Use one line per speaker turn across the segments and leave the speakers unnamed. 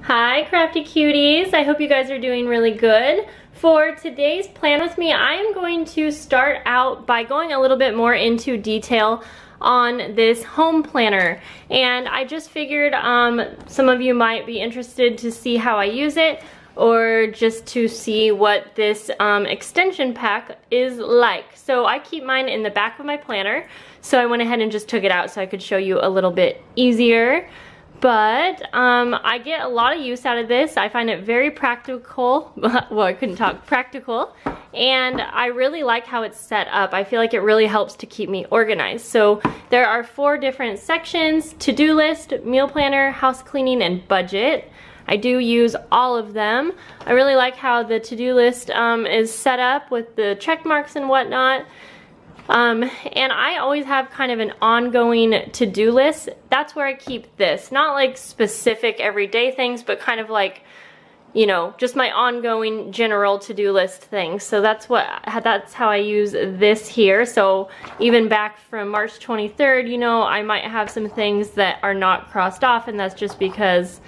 Hi crafty cuties, I hope you guys are doing really good. For today's plan with me, I am going to start out by going a little bit more into detail on this home planner, and I just figured some of you might be interested to see how I use it, or just to see what this extension pack is like. So I keep mine in the back of my planner, so I went ahead and just took it out so I could show you a little bit easier. But I get a lot of use out of this. I find it very practical. Well, I couldn't talk, practical. And I really like how it's set up. I feel like it really helps to keep me organized. So there are 4 different sections: to-do list, meal planner, house cleaning, and budget. I do use all of them. I really like how the to-do list is set up with the check marks and whatnot. And I always have kind of an ongoing to-do list. That's where I keep this. Not like specific everyday things, but kind of like, you know, just my ongoing general to-do list things. So that's how I use this here. So even back from March 23rd, you know, I might have some things that are not crossed off, and that's just because,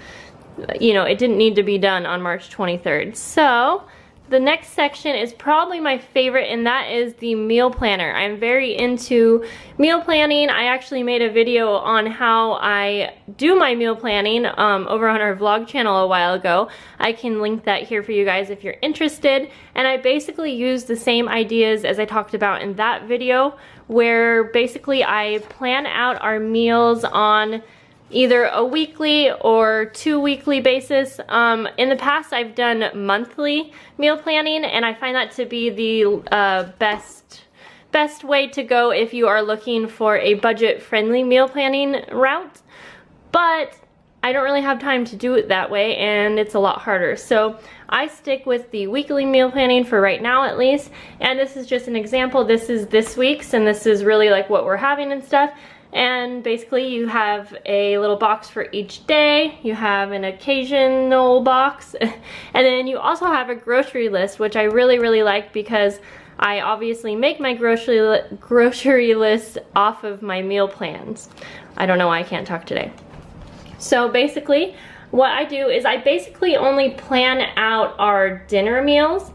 you know, it didn't need to be done on March 23rd. So the next section is probably my favorite, and that is the meal planner. I'm very into meal planning. I actually made a video on how I do my meal planning over on our vlog channel a while ago. I can link that here for you guys if you're interested. And I basically use the same ideas as I talked about in that video, where basically I plan out our meals on either a weekly or 2-weekly basis. In the past, I've done monthly meal planning, and I find that to be the best way to go if you are looking for a budget-friendly meal planning route. But I don't really have time to do it that way, and it's a lot harder. So I stick with the weekly meal planning for right now, at least. And this is just an example. This is this week's, and this is really like what we're having and stuff. And basically you have a little box for each day, you have an occasional box, and then you also have a grocery list, which I really like because I obviously make my grocery list off of my meal plans. I don't know why I can't talk today. So basically what I do is I basically only plan out our dinner meals,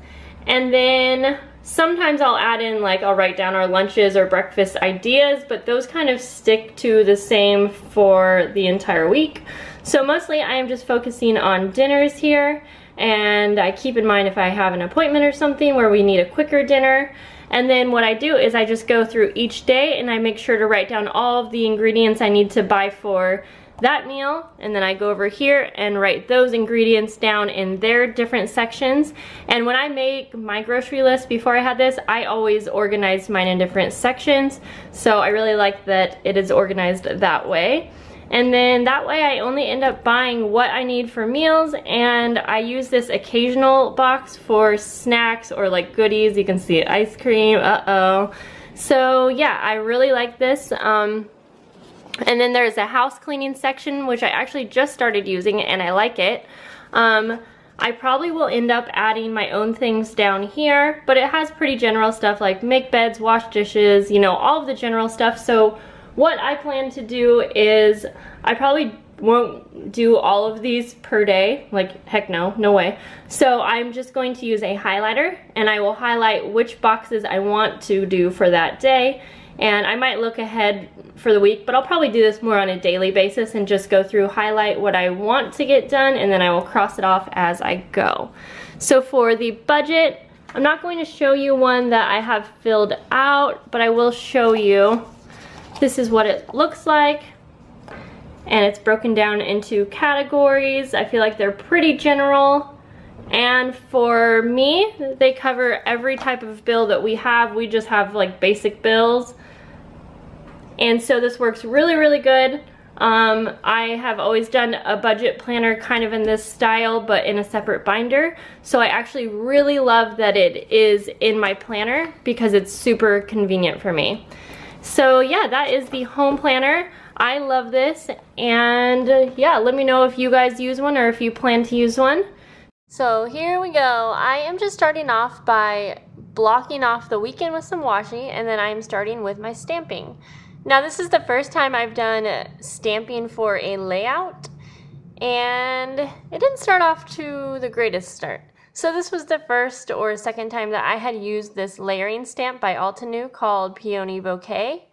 and then sometimes I'll add in, like, I'll write down our lunches or breakfast ideas, but those kind of stick to the same for the entire week. So mostly I am just focusing on dinners here, and I keep in mind if I have an appointment or something where we need a quicker dinner. And then what I do is I just go through each day and I make sure to write down all of the ingredients I need to buy for that meal, and then I go over here and write those ingredients down in their different sections. And when I make my grocery list before I had this, I always organized mine in different sections, so I really like that it is organized that way. And then that way I only end up buying what I need for meals, and I use this occasional box for snacks or like goodies. You can see it, ice cream, so yeah, I really like this. And then there's a house cleaning section, which I actually just started using, and I like it. I probably will end up adding my own things down here, but it has pretty general stuff like make beds, wash dishes, you know, all of the general stuff. So what I plan to do is I probably won't do all of these per day, like heck no way. So I'm just going to use a highlighter, and I will highlight which boxes I want to do for that day. And I might look ahead for the week, but I'll probably do this more on a daily basis and just go through, highlight what I want to get done, and then I will cross it off as I go. So for the budget, I'm not going to show you one that I have filled out, but I will show you. This is what it looks like, and it's broken down into categories. I feel like they're pretty general. And for me, they cover every type of bill that we have. We just have like basic bills. And so this works really good. I have always done a budget planner kind of in this style, but in a separate binder. So I actually really love that it is in my planner because it's super convenient for me. So yeah, that is the home planner. I love this, and yeah, let me know if you guys use one or if you plan to use one. So here we go. I am just starting off by blocking off the weekend with some washi, and then I'm starting with my stamping. Now this is the first time I've done stamping for a layout, and it didn't start off to the greatest start. So this was the first or second time that I had used this layering stamp by Altenews called Peony Bouquet,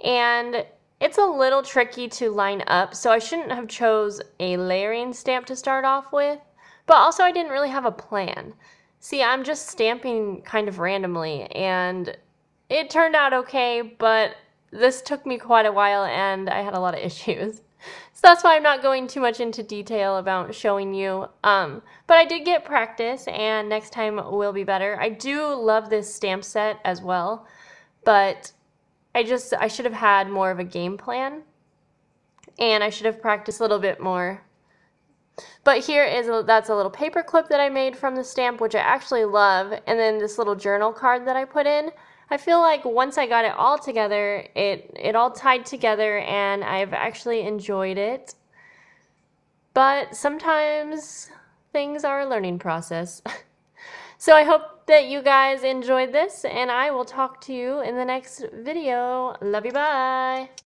and it's a little tricky to line up, so I shouldn't have chose a layering stamp to start off with, but also I didn't really have a plan. See, I'm just stamping kind of randomly, and it turned out okay, but this took me quite a while and I had a lot of issues. So that's why I'm not going too much into detail about showing you. But I did get practice, and next time will be better. I do love this stamp set as well, but I should have had more of a game plan, and I should have practiced a little bit more. But that's a little paper clip that I made from the stamp, which I actually love, and then this little journal card that I put in. I feel like once I got it all together, it all tied together, and I've actually enjoyed it. But sometimes things are a learning process. So I hope that you guys enjoyed this, and I will talk to you in the next video. Love you, bye!